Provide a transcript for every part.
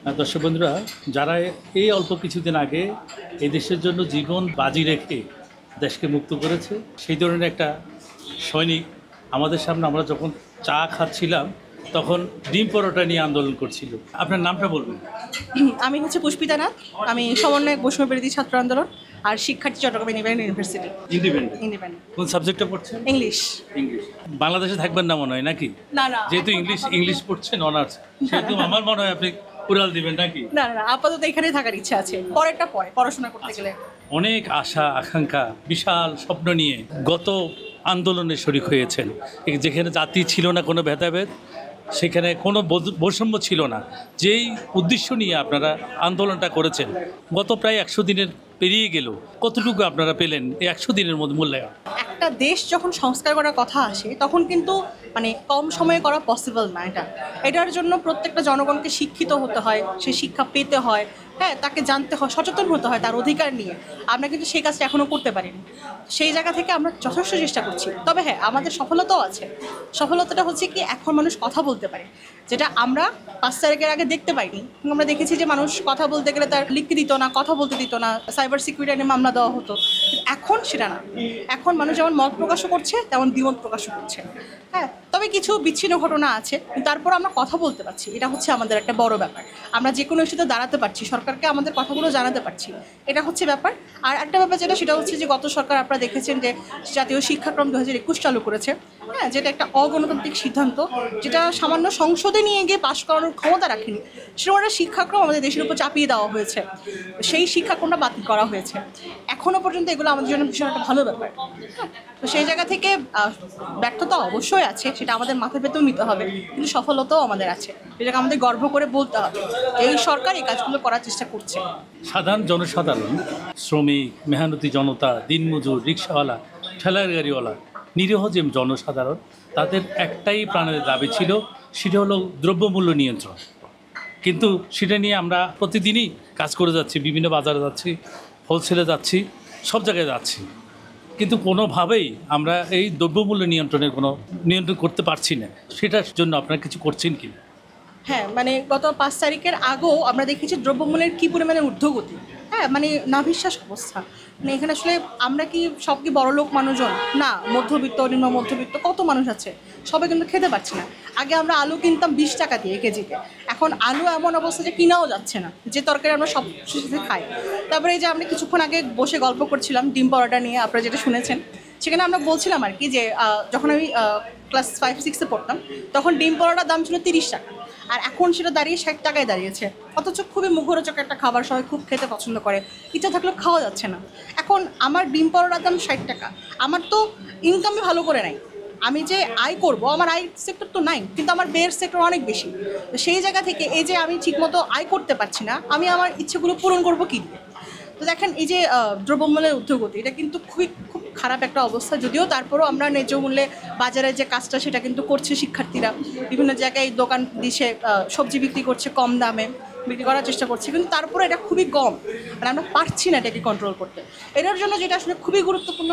দর্শক বন্ধুরা, যারা এই অল্প কিছুদিন আগে এই দেশের জন্য জীবন বাজি রেখে দেশকে মুক্ত করেছে, সেই ধরনের একটা সৈনিক আমাদের সামনে। আমরা যখন চা খাচ্ছিলাম তখন ডিম পরোটা নিয়ে আন্দোলন করছিল। আপনার নামটা বলবেন? আমি হচ্ছে পুষ্পিতা নাথ। আমি সমন্বয়ক বৈষম্য বিরোধী ছাত্র আন্দোলন আর শিক্ষার্থী চট্টগ্রাম ইন্ডিপেন্ডেন্ট ইউনিভার্সিটি। ইন্ডিপেন্ডেন্ট। কোন সাবজেক্টটা পড়ছেন? ইংলিশ। ইংলিশ। বাংলাদেশে থাকবেন না মনে হয় নাকি? না না, যেহেতু ইংলিশ পড়ছেন অনার্স, সেহেতু আমার মনে হয় আপনি কুড়াল দিবেন নাকি? না না, আপাতত এখানেই থাকার ইচ্ছা আছে, পরেরটা পরে পড়াশোনা করতে গেলে। অনেক আশা আকাঙ্ক্ষা, বিশাল স্বপ্ন নিয়ে গত আন্দোলনে শরিক হয়েছেন, যেখানে জাতি ছিল না, কোনো ভেদাভেদ, সেখানে কোনো বৈষম্য ছিল না। যেই উদ্দেশ্য নিয়ে আপনারা আন্দোলনটা করেছেন, গত প্রায় 100 দিনের পেরিয়ে গেল, কতটুকু আপনারা পেলেন এই 100 দিনের মধ্যে মূল্যায়ন? একটা দেশ যখন সংস্কার করার কথা আসে তখন কিন্তু কম সময়ে করা পসিবল না। এটার জন্য প্রত্যেকটা জনগণকে শিক্ষিত হতে হয়, সে শিক্ষা পেতে হয়, হ্যাঁ, তাকে জানতে হয়, সচেতন হতে হয় তার অধিকার নিয়ে। আমরা কিন্তু সেই কাজটা এখনও করতে পারিনি। সেই জায়গা থেকে আমরা যথেষ্ট চেষ্টা করছি। তবে হ্যাঁ, আমাদের সফলতাও আছে। সফলতাটা হচ্ছে কি, এখন মানুষ কথা বলতে পারে, যেটা আমরা 5 তারিখের আগে দেখতে পাইনি। আমরা দেখেছি যে মানুষ কথা বলতে গেলে তার লিখতে দিত না, কথা বলতে দিত না, সাইবার সিকিউরিটি নিয়ে মামলা দেওয়া হতো। এখন সেটা না। এখন মানুষ যেমন মত প্রকাশও করছে তেমন দ্বিমত প্রকাশও করছে। হ্যাঁ, তবে কিছু বিচ্ছিন্ন ঘটনা আছে, তারপর আমরা কথা বলতে পারছি। এটা হচ্ছে আমাদের একটা বড় ব্যাপার। আমরা যে কোনো ইস্যুতে দাঁড়াতে পারছি, সরকারকে আমাদের কথাগুলো জানাতে পারছি, এটা হচ্ছে ব্যাপার। আর একটা ব্যাপার সেটা হচ্ছে যে গত সরকার আপনারা দেখেছেন যে জাতীয় শিক্ষাক্রম 2021 চালু করেছে। হ্যাঁ, যেটা একটা অগণতান্ত্রিক সিদ্ধান্ত, যেটা সামান্য সংসদে নিয়ে গিয়ে পাশ করানোর ক্ষমতা রাখেনি। সেরকম একটা শিক্ষাক্রম আমাদের দেশের উপর চাপিয়ে দেওয়া হয়েছে, সেই শিক্ষাক্রমটা বাতিল করা হয়েছে। এখনও পর্যন্ত এগুলো আমাদের জন্য ভীষণ একটা ভালো ব্যাপার। তো সেই জায়গা থেকে ব্যর্থতা অবশ্যই আছে, সেটা আমাদের মাথা পেতেও নিতে হবে, কিন্তু সফলতাও আমাদের আছে, যেটাকে আমাদের গর্ব করে বলতে হবে। এই সরকার এই কাজগুলো করার চেষ্টা করছে। সাধারণ জনসাধারণ, শ্রমিক, মেহনতি জনতা, দিনমজুর, রিক্সাওয়ালা, ঠেলার গাড়িওয়ালা, নিরীহ যে জনসাধারণ, তাদের একটাই প্রাণের দাবি ছিল, সেটা হলো দ্রব্যমূল্য নিয়ন্ত্রণ। কিন্তু সেটা নিয়ে আমরা প্রতিদিনই কাজ করে যাচ্ছি, বিভিন্ন বাজারে যাচ্ছি, হোলসেলে যাচ্ছি, সব জায়গায় যাচ্ছি, কিন্তু কোনোভাবেই আমরা এই দ্রব্যমূল্য নিয়ন্ত্রণ করতে পারছি না। সেটার জন্য আপনারা কিছু করছেন কি? হ্যাঁ, গত 5 তারিখের আগেও আমরা দেখেছি দ্রব্যমূল্যের কী পরিমাণে ঊর্ধ্বগতি। হ্যাঁ, নাভিশ্বাস অবস্থা। এখানে আসলে আমরা কি সব কি বড়লোক মানুষজন না, মধ্যবিত্ত, নিম্ন মধ্যবিত্ত কত মানুষ আছে, সবাই কিন্তু খেতে পারছে না। আগে আমরা আলু কিনতাম 20 টাকা দিয়ে কেজিতে, এখন আলু এমন অবস্থা যে কিনাও যাচ্ছে না, যে তরকারি আমরা সব সাথে খাই। তারপরে এই যে আমরা কিছুক্ষণ আগে বসে গল্প করছিলাম ডিম পরোটা নিয়ে, আপনারা যেটা শুনেছেন, সেখানে আমরা বলছিলাম আর কি যে যখন আমি ক্লাস 5-6-এ পড়তাম তখন ডিম পরোটার দাম ছিল 30 টাকা, আর এখন সেটা দাঁড়িয়ে 60 টাকায় দাঁড়িয়েছে। অথচ খুবই মুখরোচক একটা খাবার, সবাই খুব খেতে পছন্দ করে, ইচ্ছা থাকলেও খাওয়া যাচ্ছে না। এখন আমার ডিম পরোটার দাম 60 টাকা, আমার তো ইনকামই ভালো করে নাই। আমি যে আয় করব, আমার আয় সেক্টর তো নাই, কিন্তু আমার ব্যয়ের সেক্টর অনেক বেশি। তো সেই জায়গা থেকে এই যে আমি ঠিকমতো আয় করতে পারছি না, আমি আমার ইচ্ছেগুলো পূরণ করবো কী দিয়ে? তো দেখেন, এই যে দ্রব্যমূল্যের ঊর্ধ্বগতি, এটা কিন্তু খুব খারাপ একটা অবস্থা। যদিও তারপরেও আমরা ন্যায্য মূল্যে বাজারের যে কাজটা সেটা কিন্তু করছে শিক্ষার্থীরা, বিভিন্ন জায়গায় দোকান দিছে, সবজি বিক্রি করছে কম দামে, বিক্রি করার চেষ্টা করছে, কিন্তু তারপরে এটা খুবই কম, আমরা পারছি না এটাকে কন্ট্রোল করতে। এটার জন্য যেটা আসলে খুবই গুরুত্বপূর্ণ,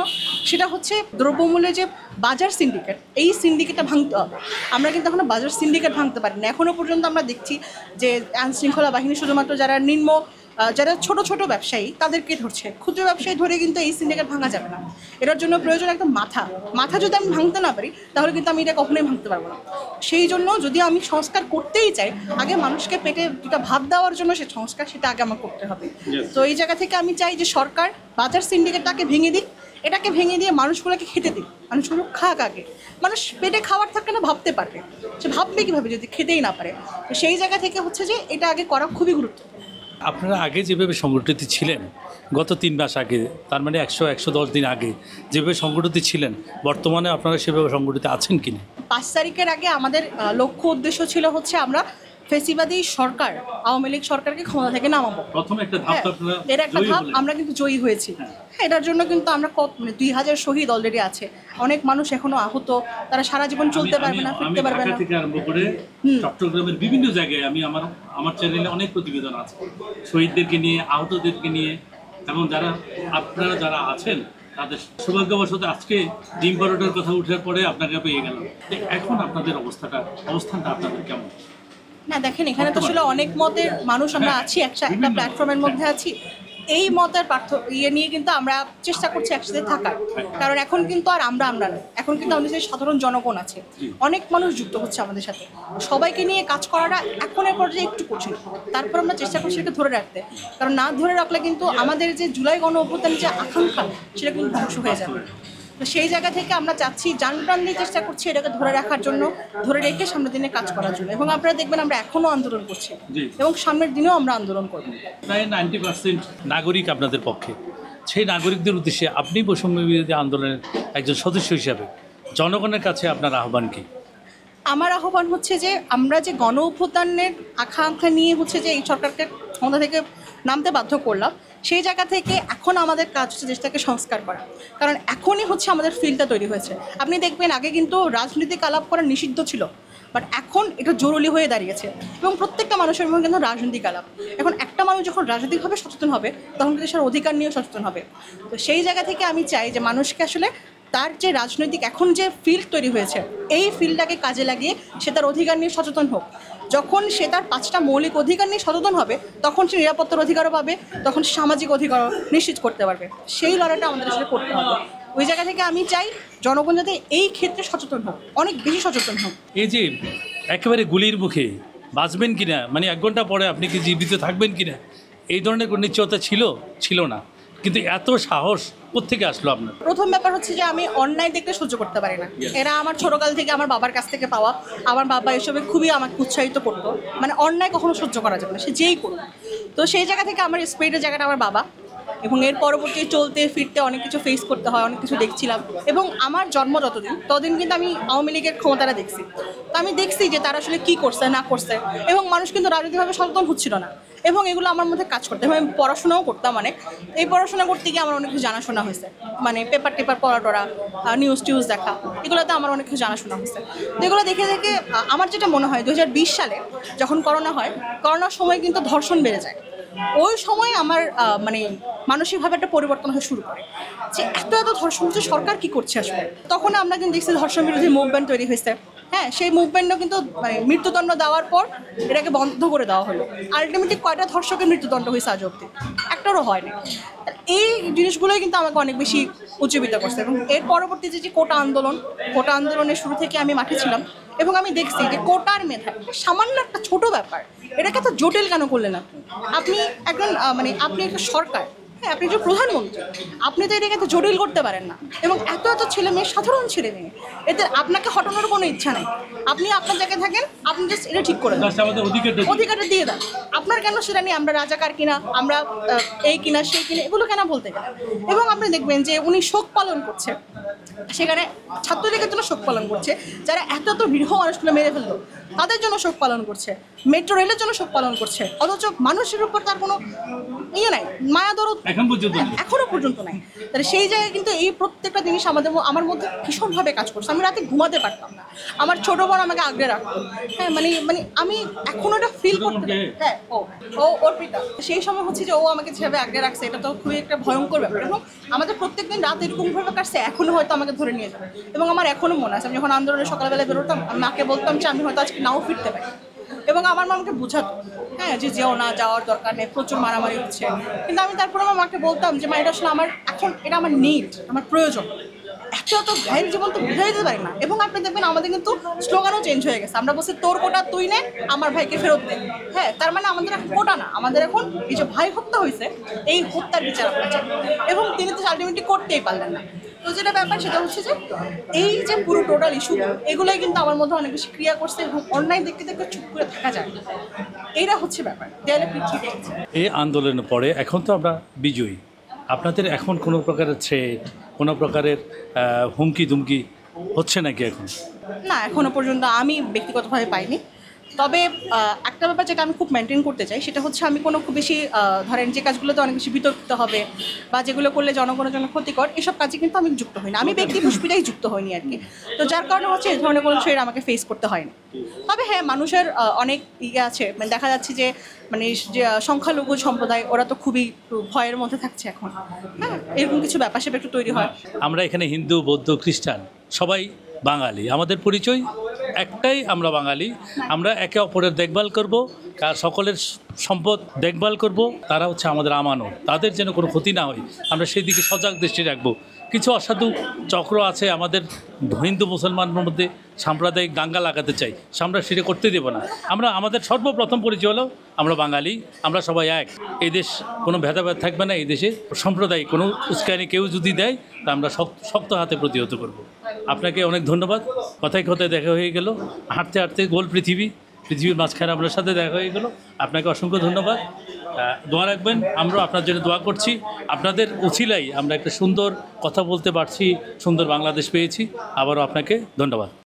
সেটা হচ্ছে দ্রব্যমূল্যের যে বাজার সিন্ডিকেট, এই সিন্ডিকেটটা ভাঙতে হবে। আমরা কিন্তু এখনও বাজার সিন্ডিকেট ভাঙতে পারি না। এখনও পর্যন্ত আমরা দেখছি যে আইনশৃঙ্খলা বাহিনী শুধুমাত্র যারা ছোট ছোট ব্যবসায়ী তাদেরকে ধরছে, ক্ষুদ্র ব্যবসায়ী ধরে কিন্তু এই সিন্ডিকেট ভাঙা যাবে না। এটার জন্য প্রয়োজন একটা মাথা যদি আমি ভাঙতে না পারি, তাহলে কিন্তু আমি এটা কখনোই ভাঙতে পারবো না। সেই জন্য যদি আমি সংস্কার করতেই চাই, আগে মানুষকে পেটে দুটা ভাত দেওয়ার জন্য সে সংস্কার, সেটা আগে আমার করতে হবে। তো এই জায়গা থেকে আমি চাই যে সরকার বাজার সিন্ডিকেটটাকে ভেঙে দিক, এটাকে ভেঙে দিয়ে মানুষগুলোকে খেতে দিক, মানুষগুলো খাক আগে। মানুষ পেটে খাওয়ার থাকলে না ভাবতে পারবে, সে ভাববে কীভাবে যদি খেতেই না পারে? তো সেই জায়গা থেকে হচ্ছে যে এটা আগে করা খুবই গুরুত্বপূর্ণ। আপনারা আগে যেভাবে সংগঠিত ছিলেন, গত 3 মাস আগে, তার মানে 110 দিন আগে যেভাবে সংগঠিত ছিলেন, বর্তমানে আপনারা সেভাবে সংগঠিত আছেন কিনা? 5 তারিখের আগে আমাদের লক্ষ্য উদ্দেশ্য ছিল হচ্ছে আমরা ফেসিবাদী সরকার, আওয়ামী লীগ সরকারকে ক্ষমতা থেকে নামাবো। প্রথম একটা ধাপ, এর একটা ধাপ, আমরা কিন্তু জয়ী হয়েছি। হ্যাঁ, এটার জন্য কিন্তু আমরা 2000 শহীদ অলরেডি আছে, অনেক মানুষ এখনো আহত, তারা সারা জীবন চলতে পারবে না, ফিরতে পারবে না। থেকে আরম্ভ করে চট্টগ্রামের বিভিন্ন জায়গায় আমার চ্যানেলে অনেক প্রতিবেদন আছে শহীদদেরকে নিয়ে, আহতদেরকে নিয়ে, এবং যারা আছেন তাদের। সৌভাগ্যবশত আজকে ডিম পরোটার কথা উঠার পরে আপনাকে পেয়ে গেলাম। এখন আপনাদের অবস্থানটা আপনাদের কেমন? না দেখেন, এখানে তো আসলে অনেক মতের মানুষ আমরা আছি, একটা প্ল্যাটফর্মের মধ্যে আছি। এই মতের নিয়ে কিন্তু আমরা চেষ্টা করছি একসাথে থাকার, কারণ এখন কিন্তু আর আমরা নয়, এখন কিন্তু আমাদের যে সাধারণ জনগণ আছে, অনেক মানুষ যুক্ত হচ্ছে আমাদের সাথে। সবাইকে নিয়ে কাজ করাটা এখনের পর্যায়ে একটু কঠিন, তারপর আমরা চেষ্টা করছি সেটাকে ধরে রাখতে, কারণ না ধরে রাখলে কিন্তু আমাদের যে জুলাই গণ অভ্যুত্থানের যে আকাঙ্ক্ষা সেটা কিন্তু ধ্বংস হয়ে যাবে। তো সেই জায়গা থেকে আমরা চাচ্ছি, জান প্রাণ দিয়ে চেষ্টা করছি এটাকে ধরে রাখার জন্য, ধরে রেখে সামনের দিনে কাজ করার জন্য। এবং আপনারা দেখবেন আমরা এখনও আন্দোলন করছি এবং সামনের দিনেও আমরা আন্দোলন করব। প্রায় 90% নাগরিক আপনাদের পক্ষে। সেই নাগরিকদের উদ্দেশ্যে আপনি বৈষম্য বিরোধী আন্দোলনের একজন সদস্য হিসাবে জনগণের কাছে আপনার আহ্বান কী? আমার আহ্বান হচ্ছে যে আমরা যে গণ অভ্যুত্থানের আকাঙ্ক্ষা নিয়ে হচ্ছে যে এই সরকারকে ক্ষমতা থেকে নামতে বাধ্য করলাম, সেই জায়গা থেকে এখন আমাদের কাজ হচ্ছে দেশটাকে সংস্কার করা, কারণ এখনই হচ্ছে আমাদের ফিল্ডটা তৈরি হয়েছে। আপনি দেখবেন আগে কিন্তু রাজনৈতিক আলাপ করা নিষিদ্ধ ছিল, বাট এখন এটা জরুরি হয়ে দাঁড়িয়েছে এবং প্রত্যেকটা মানুষের মধ্যে কিন্তু রাজনৈতিক আলাপ। এখন একটা মানুষ যখন রাজনৈতিকভাবে সচেতন হবে তখন কিন্তু দেশের অধিকার নিয়েও সচেতন হবে। তো সেই জায়গা থেকে আমি চাই যে মানুষকে আসলে তার যে রাজনৈতিক এখন যে ফিল্ড তৈরি হয়েছে, এই ফিল্ডটাকে কাজে লাগিয়ে সে তার অধিকার নিয়ে সচেতন হোক। যখন সে তার 5টা মৌলিক অধিকার নিয়ে সচেতন হবে তখন সে নিরাপত্তার অধিকারও পাবে, তখন সামাজিক অধিকারও নিশ্চিত করতে পারবে। সেই লড়াইটা আমাদের আসলে করতে হবে। ওই জায়গা থেকে আমি চাই জনগণ যাতে এই ক্ষেত্রে সচেতন হোক, অনেক বেশি সচেতন হোক। এই যে একেবারে গুলির মুখে বাঁচবেন কিনা, মানে 1 ঘন্টা পরে আপনি কি জীবিত থাকবেন কিনা, এই ধরনের কোনো নিশ্চয়তা ছিল না, কিন্তু এত সাহস কোত্থেকে আসলো আপনার? প্রথম ব্যাপার হচ্ছে যে আমি অন্যায় দেখতে সহ্য করতে পারি না। এরা আমার ছোটকাল থেকে আমার বাবার কাছ থেকে পাওয়া, আমার বাবা এসবে খুবই আমাকে উৎসাহিত করতো। মানে অন্যায় কখনো সহ্য করা যাবে না, সে যেই করুক। তো সেই জায়গা থেকে আমার স্পিরিটের জায়গাটা আমার বাবা, এবং এর পরবর্তী চলতে ফিরতে অনেক কিছু ফেস করতে হয়, অনেক কিছু দেখছিলাম। এবং আমার জন্ম ততদিন কিন্তু আমি আওয়ামী লীগের ক্ষমতাটা দেখছি। তো আমি দেখছি যে তারা আসলে কী করছে না করছে, এবং মানুষ কিন্তু রাজনৈতিকভাবে সচেতন হচ্ছিল না, এবং এগুলো আমার মধ্যে কাজ করতে আমি পড়াশোনাও করতাম অনেক। এই পড়াশোনা করতে গিয়ে আমার অনেক কিছু জানাশোনা হয়েছে, মানে পেপার টেপার পড়া টড়া, নিউজ টিউজ দেখা, এগুলোতে আমার অনেক কিছু জানাশোনা হয়েছে। তো এগুলো দেখে দেখে আমার যেটা মনে হয় 2020 সালে যখন করোনা হয়, করোনার সময় কিন্তু ধর্ষণ বেড়ে যায়। ওই সময় আমার মানে মানসিকভাবে একটা পরিবর্তন হয়ে শুরু করে যে এত ধর্ষণ হচ্ছে, সরকার কি করছে আসলে। তখন আমরা কিন্তু দেখছি ধর্ষণ বিরোধী মুভমেন্ট তৈরি হয়েছে। হ্যাঁ, সেই মুভমেন্টও কিন্তু মানে মৃত্যুদণ্ড দেওয়ার পর এটাকে বন্ধ করে দেওয়া হলো। আলটিমেটলি কয়টা ধর্ষকের মৃত্যুদণ্ড হয়েছে আজ অব্দি? একটারও হয়নি। এই জিনিসগুলোই কিন্তু আমাকে অনেক বেশি উজ্জীবিত করছে। এবং এর পরবর্তী যে কোটা আন্দোলনের শুরু থেকে আমি মাঠে ছিলাম, এবং আমি দেখছি যে কোটার মেধা সামান্য একটা ছোট ব্যাপার, এটাকে এত জটিল কেন করলেন আপনি? একজন মানে আপনি একটা সরকার, হ্যাঁ, আপনি একজন প্রধানমন্ত্রী, আপনি তো এটাকে এত জটিল করতে পারেন না। এবং এত ছেলে মেয়ে, সাধারণ ছেলে মেয়ে, এতে আপনাকে হটানোর কোনো ইচ্ছা নেই। আপনি আপনার জায়গায় থাকেন, আপনি জাস্ট এটা ঠিক করে দেন, অধিকারটা দিয়ে দেন। আপনার কেন সেটা নিয়ে আমরা রাজাকার কিনা, আমরা এই কিনা সেই কিনা, এগুলো কেন বলতে গেলেন? এবং আপনি দেখবেন যে উনি শোক পালন করছে, সেখানে ছাত্রলীগের জন্য শোক পালন করছে, যারা এত নিরীহ মানুষগুলো মেরে ফেললো তাদের জন্য শোক পালন করছে, মেট্রো রেলের জন্য শোক পালন করছে, অথচ মানুষের উপর তার কোনো নাই, মায়া দরদ এখনো পর্যন্ত নাই। তাহলে সেই জায়গায় কিন্তু এই প্রত্যেকটা জিনিস আমার মধ্যে ভীষণভাবে কাজ করছে। আমি রাতে ঘুমাতে পারতাম না, আমার ছোট বোন আমাকে আগলে রাখতো। হ্যাঁ, মানে আমি এখনো এটা ফিল করতে, হ্যাঁ, ওর পিতা সেই সময় হচ্ছে যে ও আমাকে যেভাবে আগলে রাখছে, এটা তো খুবই একটা ভয়ঙ্কর ব্যাপার। এবং আমাদের প্রত্যেকদিন রাত এরকমভাবে কাটছে, এখনো হয়তো আমাকে ধরে নিয়ে যাবে। এবং আমার এখনো মনে আছে, আমি যখন আন্দোলনে সকালবেলা বেরোতাম, আমি মাকে বলতাম যে আমি হয়তো আজকে নাও ফিরতে পারি। এবং আমার মা আমাকে বোঝাতো, হ্যাঁ, যে যেও না, যাওয়ার দরকার নেই, প্রচুর মারামারি হচ্ছে। কিন্তু আমি তারপরে আমার মাকে বলতাম যে মা, এটা আসলে আমার এখন এটা আমার নিড, আমার প্রয়োজন। এত ভাইয়ের জীবন তো বুঝে দিতে পারি না। এবং আপনি দেখবেন আমাদের কিন্তু স্লোগানও চেঞ্জ হয়ে গেছে, আমরা বলছি তোর কোটা তুই নে, আমার ভাইকে ফেরত দে। হ্যাঁ, তার মানে আমাদের এখন কোটা না, আমাদের এখন এই যে ভাই হত্যা হয়েছে, এই হত্যার বিচার আপনার চাই। এবং তিনি তো আলটিমেটলি করতেই পারলেন না। তো যেটা ব্যাপার সেটা হচ্ছে যে এই যে পুরো টোটাল ইস্যু, এগুলোই কিন্তু আমার মধ্যে অনেক বেশি ক্রিয়া করছে, এবং অন্যায় দেখতে দেখতে চুপ করে থাকা যায়, এইটা হচ্ছে ব্যাপার। এই আন্দোলনের পরে এখন তো আমরা বিজয়ী, আপনাদের এখন কোনো প্রকারের থ্রেট, কোনো প্রকারের হুমকি দুমকি হচ্ছে নাকি এখন? না, এখনো পর্যন্ত আমি ব্যক্তিগতভাবে পাইনি। তবে একটা ব্যাপার যেটা আমি খুব মেনটেন করতে চাই, সেটা হচ্ছে আমি কোনো খুব বেশি ধরেন যে কাজগুলোতে অনেক বেশি বিতর্কিত হবে বা যেগুলো করলে জনগণের জন্য ক্ষতিকর, এসব কাজে কিন্তু আমি যুক্ত হইনি, আমি ব্যক্তি পুষ্পিটাই যুক্ত হইনি আর কি। তো যার কারণে হচ্ছে এই ধরনের কোনো ট্রেড আমাকে ফেস করতে হয়নি। তবে হ্যাঁ, মানুষের অনেক ইয়ে আছে, মানে দেখা যাচ্ছে যে মানে যে সংখ্যালঘু সম্প্রদায়, ওরা তো খুবই ভয়ের মধ্যে থাকছে এখন। হ্যাঁ, এরকম কিছু ব্যাপার সেটা একটু তৈরি হয়। আমরা এখানে হিন্দু, বৌদ্ধ, খ্রিস্টান সবাই বাঙালি, আমাদের পরিচয় একটাই, আমরা বাঙালি, আমরা একে অপরের দেখভাল করব, সকলের সম্পদ দেখভাল করব, তারা হচ্ছে আমাদের আমানত, তাদের যেন কোনো ক্ষতি না হয় আমরা সেই দিকে সজাগ দৃষ্টি রাখবো। কিছু অসাধু চক্র আছে আমাদের হিন্দু মুসলমানের মধ্যে সাম্প্রদায়িক দাঙ্গা লাগাতে চাই, আমরা সেটা করতে দেব না। আমরা আমাদের সর্বপ্রথম পরিচয় হলো আমরা বাঙালি, আমরা সবাই এক। এই দেশ কোনো ভেদাভেদ থাকবে না, এই দেশে সম্প্রদায় কোনো উস্কানি কেউ যদি দেয় তা আমরা শক্ত হাতে প্রতিহত করব। আপনাকে অনেক ধন্যবাদ। কথায় কথায় দেখা হয়ে গেল, হাঁটতে হাঁটতে গোল পৃথিবীর মাঝখানে আপনার সাথে দেখা হয়ে গেল। আপনাকে অসংখ্য ধন্যবাদ। দোয়া রাখবেন, আমরাও আপনার জন্য দোয়া করছি। আপনাদের উছিলাই আমরা একটা সুন্দর কথা বলতে পারছি, সুন্দর বাংলাদেশ পেয়েছি। আবারও আপনাকে ধন্যবাদ।